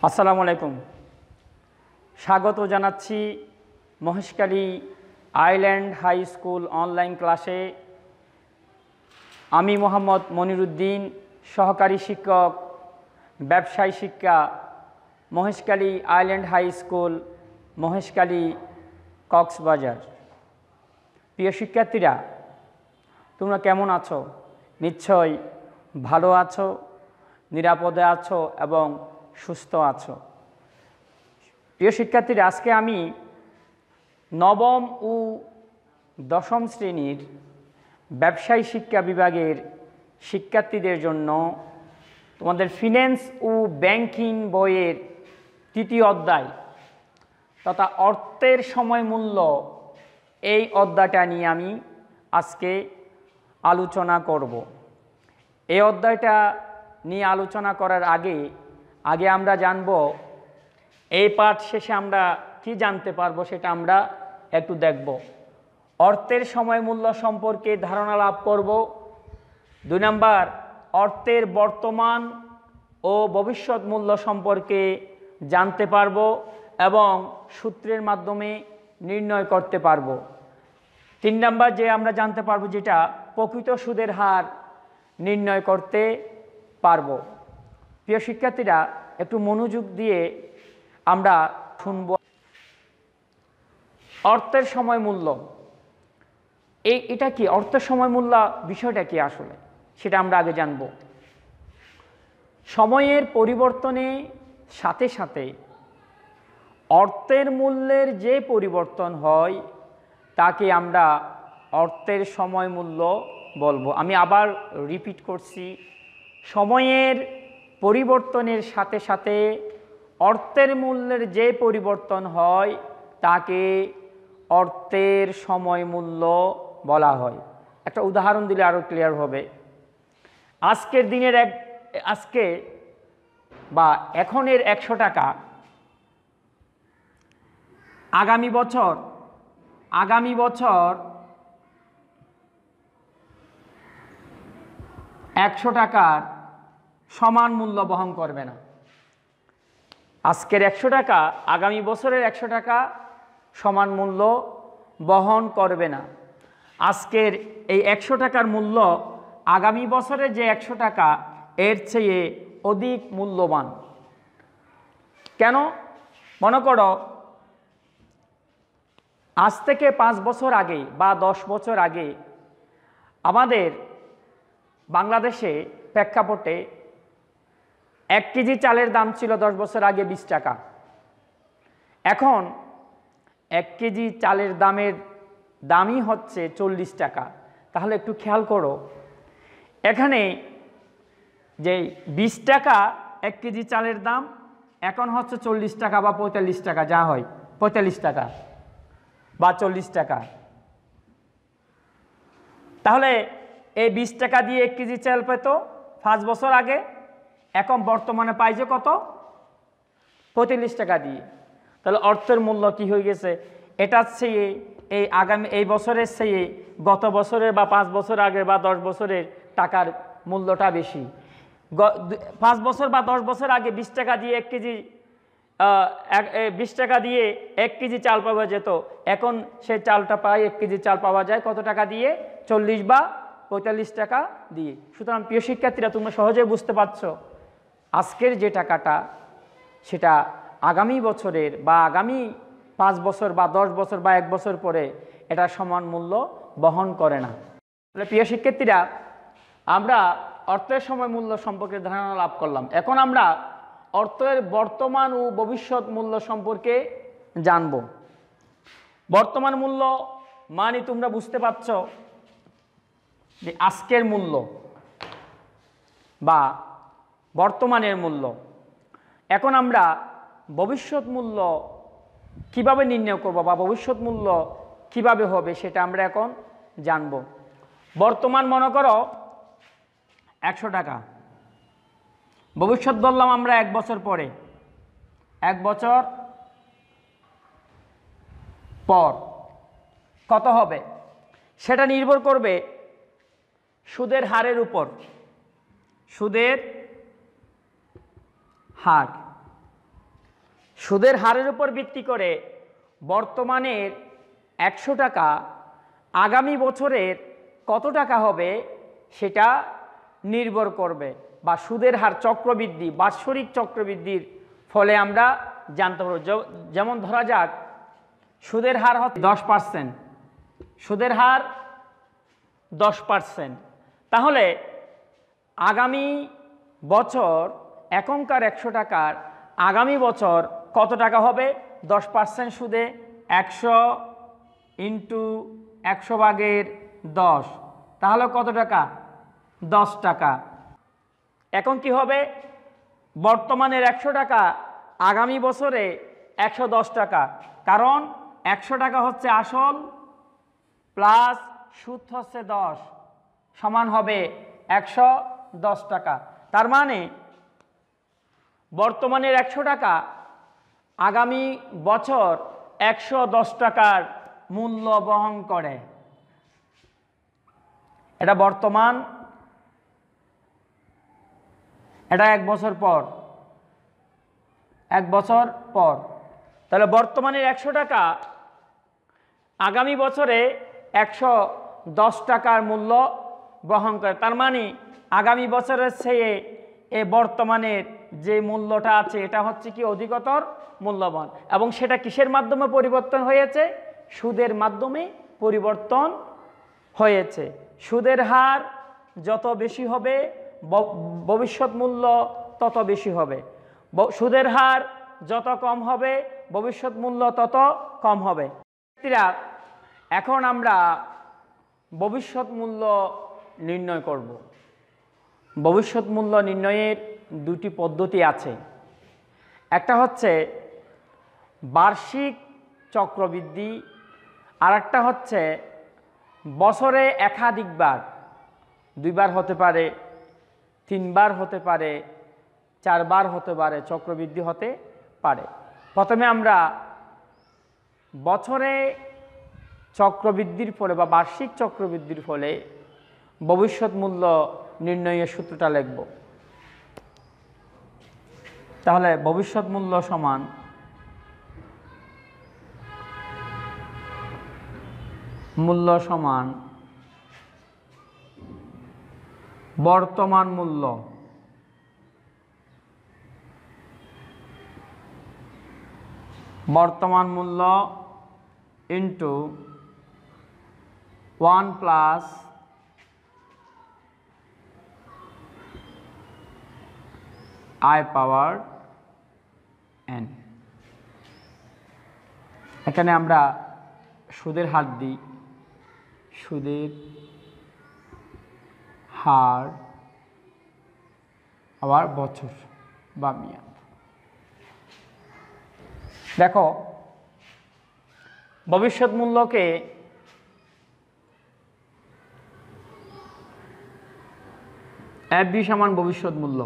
আসসালামু আলাইকুম। স্বাগত জানাচ্ছি Maheshkhali island high school online ক্লাসে। আমি মোহাম্মদ মনিরুদ্দিন, সহকারী শিক্ষক, ব্যবসায় শিক্ষা, Maheshkhali island high school, Maheshkhali, Cox's Bazar. প্রিয় শিক্ষার্থীরা, তোমরা কেমন আছো? নিশ্চয় ভালো আছো, নিরাপদে আছো এবং সুস্থ আছো। প্রিয় শিক্ষার্থীরা, আজকে আমি নবম ও দশম শ্রেণীর ব্যবসায় শিক্ষা বিভাগের শিক্ষার্থীদের জন্য তোমাদের ফিন্যান্স ও ব্যাংকিং বইয়ের তৃতীয় অধ্যায় তথা অর্থের সময় মূল্য, এই অধ্যায়টা নিয়ে আমি আজকে আলোচনা করব। এই অধ্যায়টা নিয়ে আলোচনা করার আগে আমরা জানব, এই পাঠ শেষে আমরা কি জানতে পারবো সেটা আমরা একটু দেখব। অর্থের সময় মূল্য সম্পর্কে ধারণা লাভ করব। 2 নাম্বার, অর্থের বর্তমান ও ভবিষ্যৎ মূল্য সম্পর্কে জানতে পারব এবং সূত্রের মাধ্যমে নির্ণয় করতে পারব। 3 নাম্বার, যে আমরা জানতে পারবো যেটা প্রকৃত সুদের হার নির্ণয় করতে পারব। প্রিয় শিক্ষার্থীরা, একটু মনোযোগ দিয়ে আমরা শুনব। অর্থের সময় মূল্য, এটা কি? অর্থের সময় মূল্য বিষয়টা কি আসলে, সেটা আমরা আগে জানব। সময়ের পরিবর্তনের সাথে সাথে অর্থের মূল্যের যে পরিবর্তন হয় তাকে আমরা অর্থের সময় মূল্য বলবো। আমি আবার রিপিট করছি, সময়ের পরিবর্তনের সাথে সাথে অর্থের মূল্যের যে পরিবর্তন হয় তাকে অর্থের সময় মূল্য বলা হয়। একটা উদাহরণ দিলে আরও ক্লিয়ার হবে। আজকে বা এখনের 100 টাকা আগামী বছর 100 টাকার সমান মূল্য বহন করবে না। আজকের 100 টাকা আগামী বছরের 100 টাকা সমান মূল্য বহন করবে না। আজকের এই 100 টাকার মূল্য আগামী বছরের যে 100 টাকা এর চেয়ে অধিক মূল্যবান। কেন? মনে করো, আজ থেকে 5 বছর আগে বা 10 বছর আগে আমাদের বাংলাদেশে প্রেক্ষাপটে 1 কেজি চালের দাম ছিল 10 বছর আগে 20 টাকা। এখন 1 কেজি চালের দামই হচ্ছে 40 টাকা। তাহলে একটু খেয়াল করো, এখানে যে 20 টাকা 1 কেজি চালের দাম এখন হচ্ছে 40 টাকা বা 45 টাকা, যা হয় 45 টাকা বা 40 টাকা। তাহলে এই 20 টাকা দিয়ে 1 কেজি চাল পেত 5 বছর আগে, এখন বর্তমানে পাই যে কত? 45 টাকা দিয়ে। তাহলে অর্থের মূল্য কি হয়ে গেছে? এটার চেয়ে এই বছরের চেয়ে গত বছরের বা 5 বছর আগে বা 10 বছরের টাকার মূল্যটা বেশি। 5 বছর বা 10 বছর আগে 20 টাকা দিয়ে 1 কেজি 20 টাকা দিয়ে 1 কেজি চাল পাওয়া যেত, এখন সেই চালটা পায় 1 কেজি চাল পাওয়া যায় কত টাকা দিয়ে? 40 বা 45 টাকা দিয়ে। সুতরাং প্রিয় শিক্ষার্থীরা, তোমরা সহজেই বুঝতে পারছো আজকের যে টাকাটা সেটা আগামী বছরের বা আগামী 5 বছর বা 10 বছর বা 1 বছর পরে এটা সমান মূল্য বহন করে না। তাহলে প্রিয় শিক্ষার্থীরা, আমরা অর্থের সময় মূল্য সম্পর্কে ধারণা লাভ করলাম। এখন আমরা অর্থের বর্তমান ও ভবিষ্যৎ মূল্য সম্পর্কে জানব। বর্তমান মূল্য মানে তোমরা বুঝতে পারছ যে আজকের মূল্য বা বর্তমানের মূল্য। এখন আমরা ভবিষ্যৎ মূল্য কিভাবে নির্ণয় করব বা ভবিষ্যৎ মূল্য কিভাবে হবে সেটা আমরা এখন জানব। বর্তমান মনে করো 100 টাকা, ভবিষ্যৎ বললাম আমরা 1 বছর পরে, 1 বছর পর কত হবে সেটা নির্ভর করবে সুদের হারের উপর। সুদের হার সুদের হারের উপর ভিত্তি করে বর্তমানের 100 টাকা আগামী বছরের কত টাকা হবে সেটা নির্ভর করবে, বা সুদের হার চক্রবৃদ্ধি বাৎসরিক চক্রবৃদ্ধির ফলে আমরা জানতে পারব। যেমন ধরা যাক সুদের হার হচ্ছে 10%, সুদের হার 10%, তাহলে আগামী বছর এখনকার 100 টাকার আগামী বছর কত টাকা হবে? 10% সুদে 100 ইন্টু 100/10, তাহলে কত টাকা? 10 টাকা। এখন কি হবে? বর্তমানের 100 টাকা আগামী বছরে 110 টাকা, কারণ 100 টাকা হচ্ছে আসল প্লাস সুদ হচ্ছে 10, সমান হবে 110 টাকা। তার মানে বর্তমানের 100 টাকা আগামী বছর 110 টাকার মূল্য বহন করে। এটা বর্তমান, এটা 1 বছর পর, 1 বছর পর। তাহলে বর্তমানের 100 টাকা আগামী বছরে 110 টাকার মূল্য বহন করে। তার মানে আগামী বছরের চেয়ে এ বর্তমানের যে মূল্যটা আছে এটা হচ্ছে কি অধিকতর মূল্যবান, এবং সেটা কিসের মাধ্যমে পরিবর্তন হয়েছে? সুদের মাধ্যমে পরিবর্তন হয়েছে। সুদের হার যত বেশি হবে ভবিষ্যৎ মূল্য তত বেশি হবে, সুদের হার যত কম হবে ভবিষ্যৎ মূল্য তত কম হবে। এখন আমরা ভবিষ্যৎ মূল্য নির্ণয় করব। ভবিষ্যৎ মূল্য নির্ণয়ের দুটি পদ্ধতি আছে। একটা হচ্ছে বার্ষিক চক্রবৃদ্ধি, আর একটা হচ্ছে বছরে একাধিকবার, 2 বার হতে পারে, 3 বার হতে পারে, 4 বার হতে পারে, চক্রবৃদ্ধি হতে পারে। প্রথমে আমরা বছরে চক্রবৃদ্ধির ফলে বা বার্ষিক চক্রবৃদ্ধির ফলে ভবিষ্যৎ মূল্য নির্ণয়ের সূত্রটা লিখব। তাহলে ভবিষ্যৎ মূল্য সমান বর্তমান মূল্য into 1 plus I power n। এখানে আমরা সুদের হার দিই, সুদের হার আবার বছর বা মেয়াদ। দেখো ভবিষ্যৎ মূল্যকে FB সমান ভবিষ্যৎ মূল্য,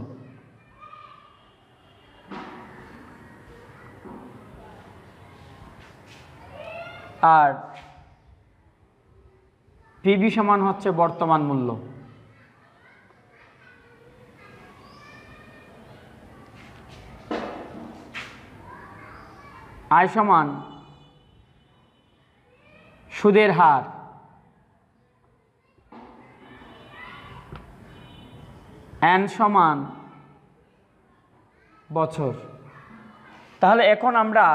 আর PB সমান হচ্ছে বর্তমান মূল্য। I সমান সুদের হার, n সমান বছর। তাহলে এখন আমরা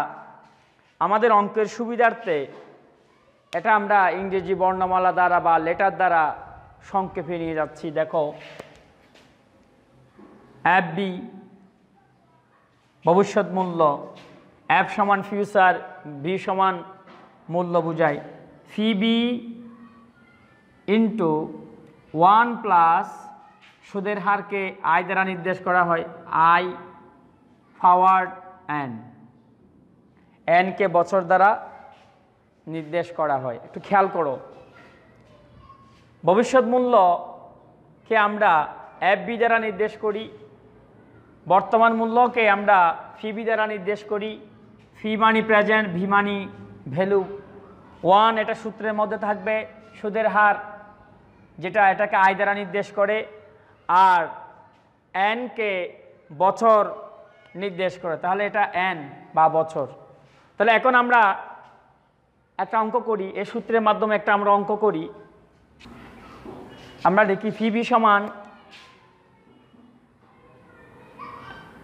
আমাদের অঙ্কের সুবিধার্থে এটা আমরা ইংরেজি বর্ণমালা দ্বারা বা লেটার দ্বারা সংক্ষেপে নিয়ে যাচ্ছি। দেখো FB ভবিষ্যৎ মূল্য, F সমান ফিউচার, B সমান মূল্য বুঝায়, FB ইন্টু 1 প্লাস সুদের হারকে I দ্বারা নির্দেশ করা হয়, I পাওয়ার n, n কে বছর দ্বারা নির্দেশ করা হয়। একটু খেয়াল করো, ভবিষ্যৎ মূল্যকে আমরা FB দ্বারা নির্দেশ করি, বর্তমান মূল্যকে আমরা FB দ্বারা নির্দেশ করি। ফি মানি প্রেজেন্ট, ভি মানি ভ্যালু। 1 এটা সূত্রের মধ্যে থাকবে, সুদের হার যেটা এটাকে I দ্বারা নির্দেশ করে, আর n কে বছর নির্দেশ করে, তাহলে এটা এন বা বছর। তাহলে এখন আমরা একটা অঙ্ক করি, এই সূত্রের মাধ্যমে একটা আমরা অঙ্ক করি। আমরা দেখি ফি সমান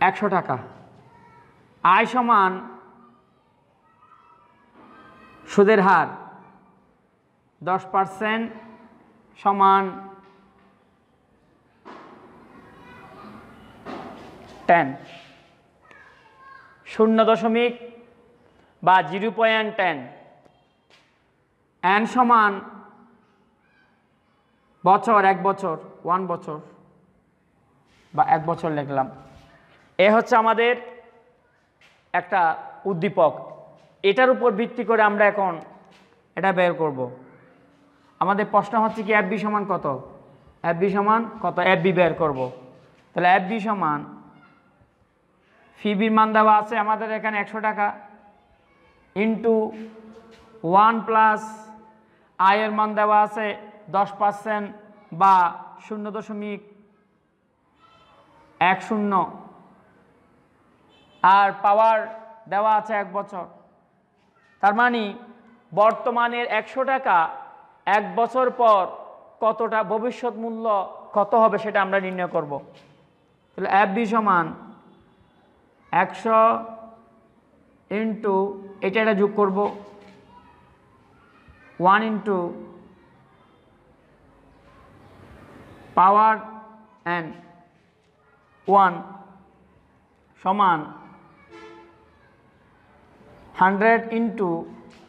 100 টাকা, আয় সমান সুদের হার 10% সমান 10, 0 বা 0.10, এন সমান বছর, 1 বছর, 1 বছর বা 1 বছর লিখলাম। এ হচ্ছে আমাদের একটা উদ্দীপক, এটার উপর ভিত্তি করে আমরা এখন এটা বের করব। আমাদের প্রশ্ন হচ্ছে কি এফবি সমান কত, এফবি সমান কত, এফবি বের করব। তাহলে এফবি সমান ফিবির মান দেওয়া আছে আমাদের এখানে 100 টাকা ইন্টু 1 প্লাস আয়ের মান দেওয়া আছে 10% বা 0.10, আর পাওয়ার দেওয়া আছে 1 বছর। তার মানে বর্তমানের 100 টাকা 1 বছর পর কতটা ভবিষ্যৎ মূল্য কত হবে সেটা আমরা নির্ণয় করব। তাহলে এফবি সমান 100 ইন্টু এটা যোগ করব 1 ইন্টু পাওয়ার এন 1 সমান 100 ইন্টু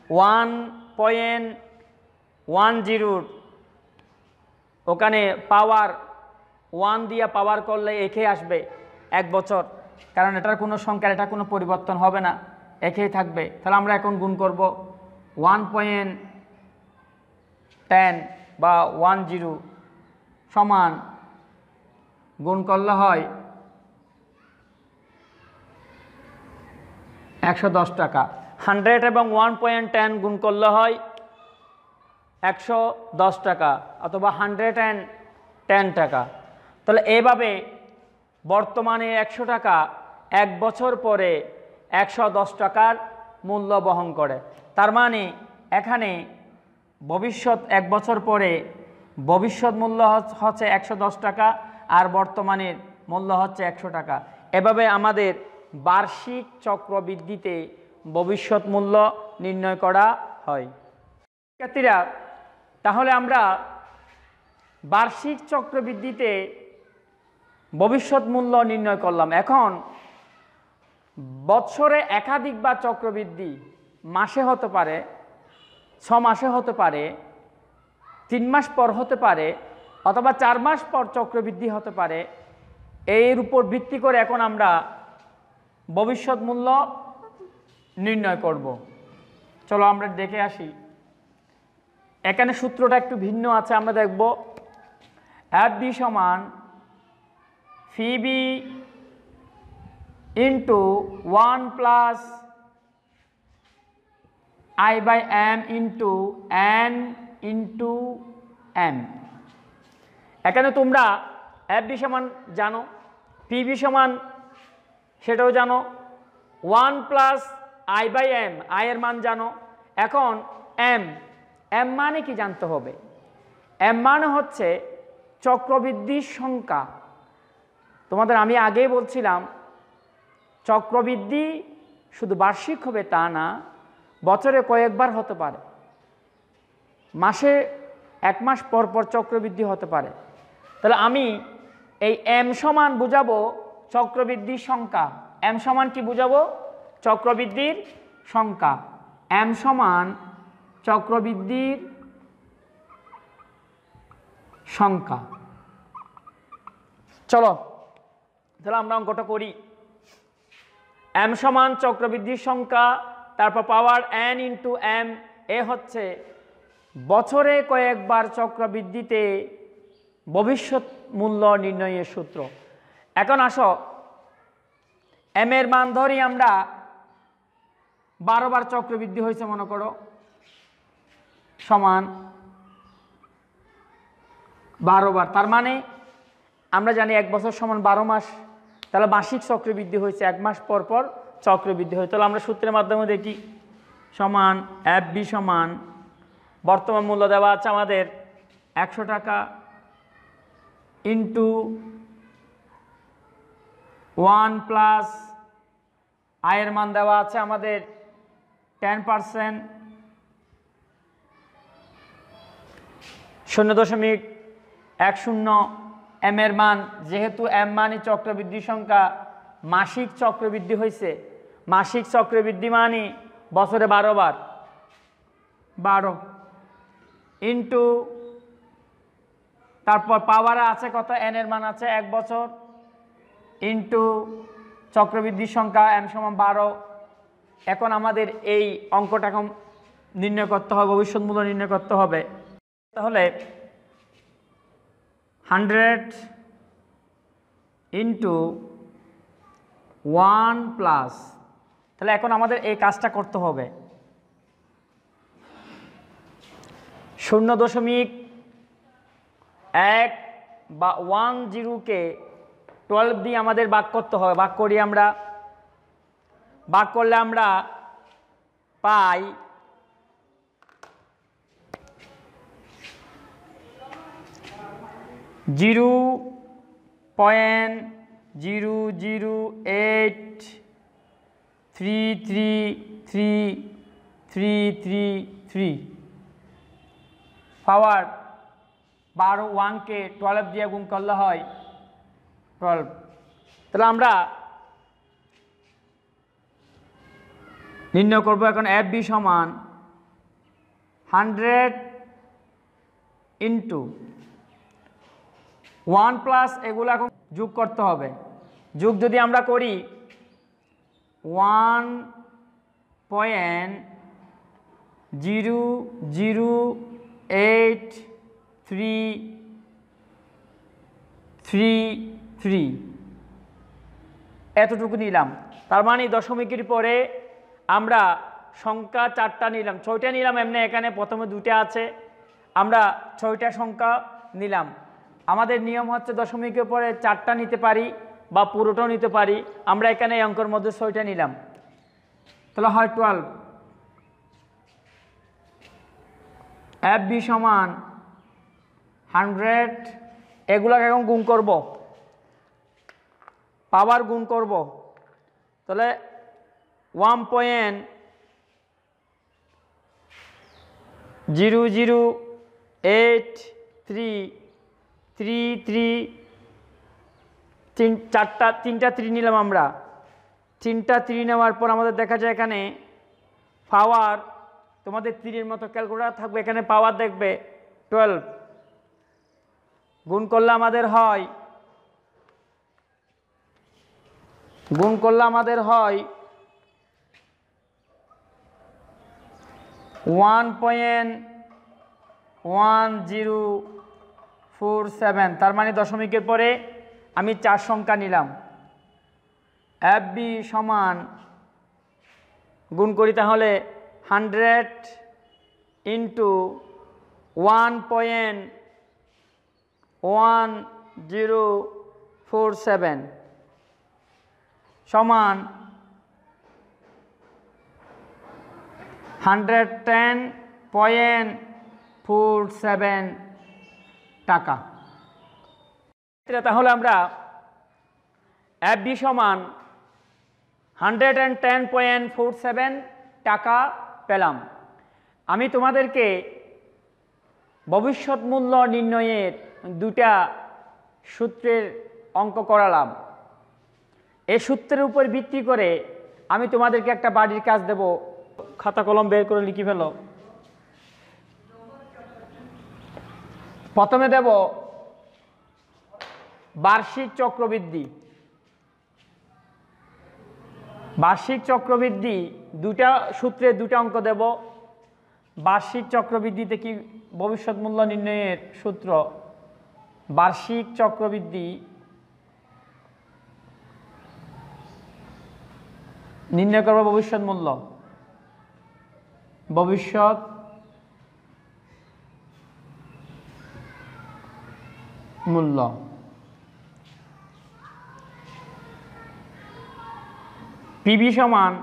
1.10, ওখানে পাওয়ার 1 দিয়ে পাওয়ার করলে একে আসবে 1 বছর, কারণ এটার কোনো সংখ্যার এটা কোনো পরিবর্তন হবে না, একেই থাকবে। তাহলে আমরা এখন গুণ করব 1.10 বা 10 সমান গুণ করলে হয় 110 টাকা। 100 এবং 1.10 গুণ করলে হয় 110 টাকা অথবা 110 টাকা। তাহলে এভাবে বর্তমানে 100 টাকা 1 বছর পরে 110 টাকার মূল্য বহন করে। তার মানে এখানে ভবিষ্যৎ 1 বছর পরে ভবিষ্যৎ মূল্য হচ্ছে 110 টাকা আর বর্তমানের মূল্য হচ্ছে 100 টাকা। এভাবে আমাদের বার্ষিক চক্রবৃদ্ধিতে ভবিষ্যৎ মূল্য নির্ণয় করা হয়। শিক্ষার্থীরা, তাহলে আমরা বার্ষিক চক্রবৃদ্ধিতে ভবিষ্যৎ মূল্য নির্ণয় করলাম। এখন বৎসরে একাধিকবার চক্রবৃদ্ধি, মাসে হতে পারে, 6 মাসে হতে পারে, 3 মাস পর হতে পারে, অথবা 4 মাস পর চক্রবৃদ্ধি হতে পারে। এর উপর ভিত্তি করে এখন আমরা ভবিষ্যৎ মূল্য নির্ণয় করব। চলো আমরা দেখে আসি। এখানে সূত্রটা একটু ভিন্ন আছে, আমরা দেখব এফবি সমান FB into 1 plus I by M into N into M. এখানে তোমরা এফবি সমান জানো, পিবি সমান সেটাও জানো, 1 প্লাস আই বাই এম, আয়ের মান জানো। এখন এম, এম মানে কি জানতে হবে। এম মানে হচ্ছে চক্রবৃদ্ধির সংখ্যা। তোমাদের আমি আগেই বলছিলাম চক্রবৃদ্ধি শুধু বার্ষিক হবে তা না, বছরে কয়েকবার হতে পারে, মাসে 1 মাস পর পর চক্রবৃদ্ধি হতে পারে। তাহলে আমি এই এম সমান বুঝাবো চক্রবৃদ্ধির সংখ্যা। এম সমান কি বুঝাবো? চক্রবৃদ্ধির সংখ্যা। এম সমান চক্রবৃদ্ধির সংখ্যা। চলো তাহলে আমরা অঙ্কটা করি। এম সমান চক্রবৃদ্ধির সংখ্যা, তারপর পাওয়ার এন ইন্টু এম, এ হচ্ছে বছরে কয়েকবার চক্রবৃদ্ধিতে ভবিষ্যৎ মূল্য নির্ণয়ের সূত্র। এখন আসো এম এর মান ধরি আমরা 12 বার চক্রবৃদ্ধি হয়েছে মনে করো, সমান 12 বার। তার মানে আমরা জানি 1 বছর সমান 12 মাস, তাহলে মাসিক চক্রবৃদ্ধি হয়েছে, 1 মাস পর পর চক্রবৃদ্ধি হয়। তাহলে আমরা সূত্রের মাধ্যমে দেখি সমান FB সমান বর্তমান মূল্য দেওয়া আছে আমাদের 100 টাকা ইন্টু 1 প্লাস আয়ের মান দেওয়া আছে আমাদের 10%, 0.10 এম এর মান, যেহেতু এম মানই চক্রবৃদ্ধি সংখ্যা, মাসিক চক্রবৃদ্ধি হয়েছে, মাসিক চক্রবৃদ্ধি মানই বছরে 12 বার, 12 ইন্টু তারপর পাওয়ারে আছে কত, এন এর মান আছে 1 বছর ইন্টু চক্রবৃদ্ধির সংখ্যা এম সমান 12। এখন আমাদের এই অঙ্কটা নির্ণয় করতে হবে, ভবিষ্যৎ মূল্য নির্ণয় করতে হবে। তাহলে 100 ইন্টু 1 প্লাস, তাহলে এখন আমাদের এই কাজটা করতে হবে 0.1 বা 10কে 12 দিয়ে আমাদের ভাগ করতে হবে। ভাগ করি আমরা, ভাগ করলে আমরা পাই 0.0833333 পাওয়ার 12, 1কে 12 দিয়ে গুণ করলে হয় 12। তাহলে আমরা নির্ণয় করব এখন FB সমান 100 ইন্টু 1 প্লাস, এগুলো এখন যোগ করতে হবে। যোগ যদি আমরা করি 1.00833 এতটুকু নিলাম। তার মানে দশমিকের পরে আমরা সংখ্যা 4টা নিলাম, 6টা নিলাম। এমনি এখানে প্রথমে 2টা আছে, আমরা 6টা সংখ্যা নিলাম। আমাদের নিয়ম হচ্ছে দশমিকের পরে 4টা নিতে পারি বা পুরোটাও নিতে পারি। আমরা এখানে এই অঙ্কের মধ্যে 6টা নিলাম, তাহলে হয় 12। FB সমান 100, এগুলোকে এখন গুণ করব, পাওয়ার গুণ করব। তাহলে 1.00833 তিনটা 3 নিলাম আমরা। 3টা 3 নেওয়ার পর আমাদের দেখা যায় এখানে পাওয়ার, তোমাদের 3-এর মতো ক্যালকুলেটর থাকবে, এখানে পাওয়ার দেখবে 12। গুণ করলে আমাদের হয় 1.1047। তার মানে দশমিকের পরে আমি 4 সংখ্যা নিলাম। FB সমান গুণ করি তাহলে 100 ইন্টু 1.1047 সমান 110.47 টাকা। তাহলে আমরা FB সমান 110.47 টাকা পেলাম। আমি তোমাদেরকে ভবিষ্যৎ মূল্য নির্ণয়ের 2টা সূত্রের অঙ্ক করালাম। এই সূত্রের উপর ভিত্তি করে আমি তোমাদেরকে একটা বাড়ির কাজ দেব, খাতা কলম বের করে লিখে ফেলো। প্রথমে দেব বার্ষিক চক্রবৃদ্ধি। বার্ষিক চক্রবৃদ্ধি 2টা সূত্রে 2টা অঙ্ক দেব। বার্ষিক চক্রবৃদ্ধিতে কি ভবিষ্যৎ মূল্য নির্ণয়ের সূত্র, বার্ষিক চক্রবৃদ্ধি নির্ণয় করব ভবিষ্যৎ মূল্য, ভবিষ্যৎ মূল্য। পিবি সমান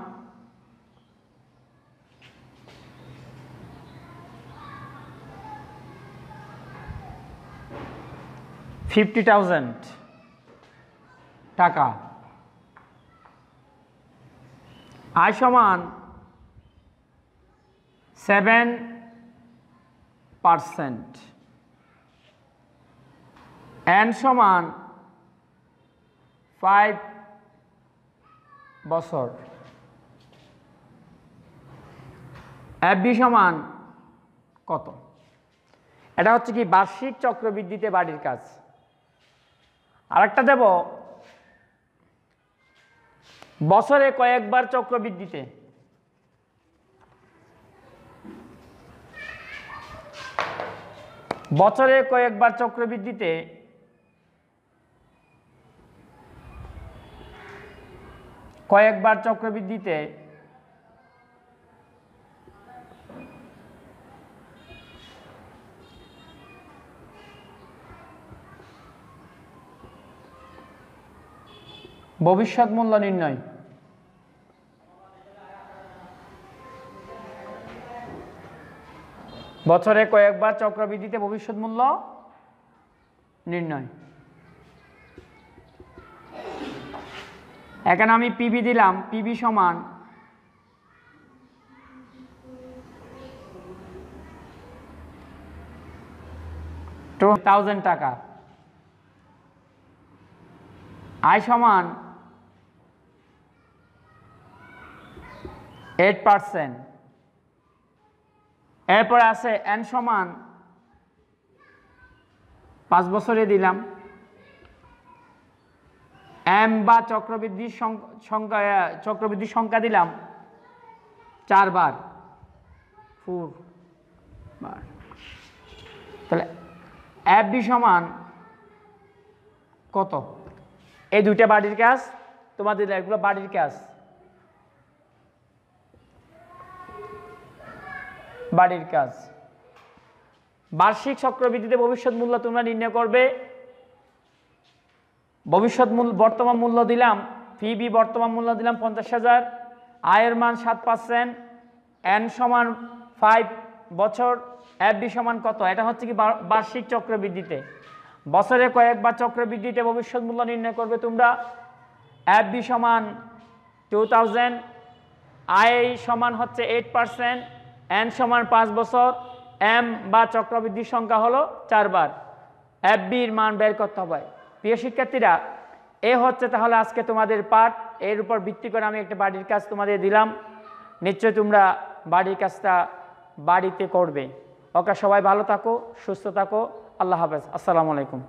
$50,000 টাকা, আয় সমান 7%, এন সমান 5 বছর, এফবি সমান কত? এটা হচ্ছে কি বার্ষিক চক্রবৃদ্ধিতে বাড়ির কাজ। আরেকটা দেব বছরে কয়েকবার চক্রবৃদ্ধিতে। বছরে কয়েকবার চক্রবৃদ্ধিতে ভবিষ্যৎ মূল্য নির্ণয়। বছরে কয়েকবার চক্রবৃদ্ধিতে ভবিষ্যৎ মূল্য নির্ণয়। এখানে আমি পিবি দিলাম, পিবি সমান $2,000 টাকা, আয় সমান 8%, এরপর আছে এন সমান 5 বছরে দিলাম, এম বা চক্রবৃদ্ধির সংখ্যা দিলাম 4 বার, 4 বার। তাহলে এফবি সমান কত? এই দুইটা বাড়ির কাজ, তোমাদের এগুলো বাড়ির কাজ। বার্ষিক চক্রবৃদ্ধিতে ভবিষ্যৎ মূল্য তোমরা নির্ণয় করবে। ভবিষ্যৎ মূল্য বর্তমান মূল্য দিলাম, পিবি বর্তমান মূল্য দিলাম 50,000, আয়ের মান 7%, এন সমান 5 বছর, এফবি সমান কত? এটা হচ্ছে কি বার্ষিক চক্রবৃদ্ধিতে। বছরে কয়েকবার চক্রবৃদ্ধিতে ভবিষ্যৎ মূল্য নির্ণয় করবে তোমরা। এফবি সমান 2000, আয় সমান হচ্ছে 8%, এন সমান 5 বছর, এম বা চক্রবৃদ্ধির সংখ্যা হলো 4 বার, এফবির মান বের করতে হবে। প্রিয় শিক্ষার্থীরা, এ হচ্ছে তাহলে আজকে তোমাদের পাঠ। এর উপর ভিত্তি করে আমি একটা বাড়ির কাজ তোমাদের দিলাম। নিশ্চয় তোমরা বাড়ির কাজটা বাড়িতে করবে। ওকে, সবাই ভালো থাকো, সুস্থ থাকো। আল্লাহ হাফেজ। আসসালামু আলাইকুম।